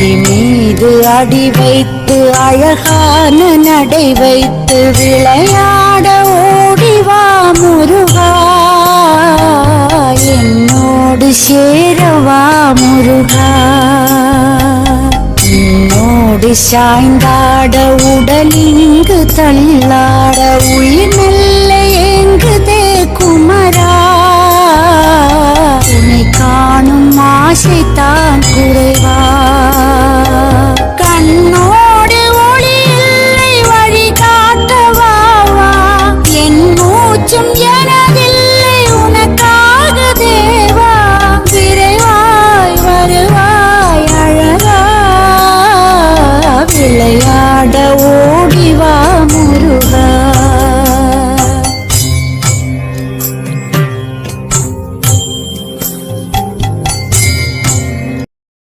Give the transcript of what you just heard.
மீது அடி வைத்து அழகான நடை வைத்து விளையாட ஓடிவா முருகா, என்னோடு சேரவா முருகா. என்னோடு சாய்ந்தாட உடலிங்கு தள்ளாட உயிர் மெல்ல ஏங்குதே குமரா, உன்னை காணும் ஆசைத்தான் குறை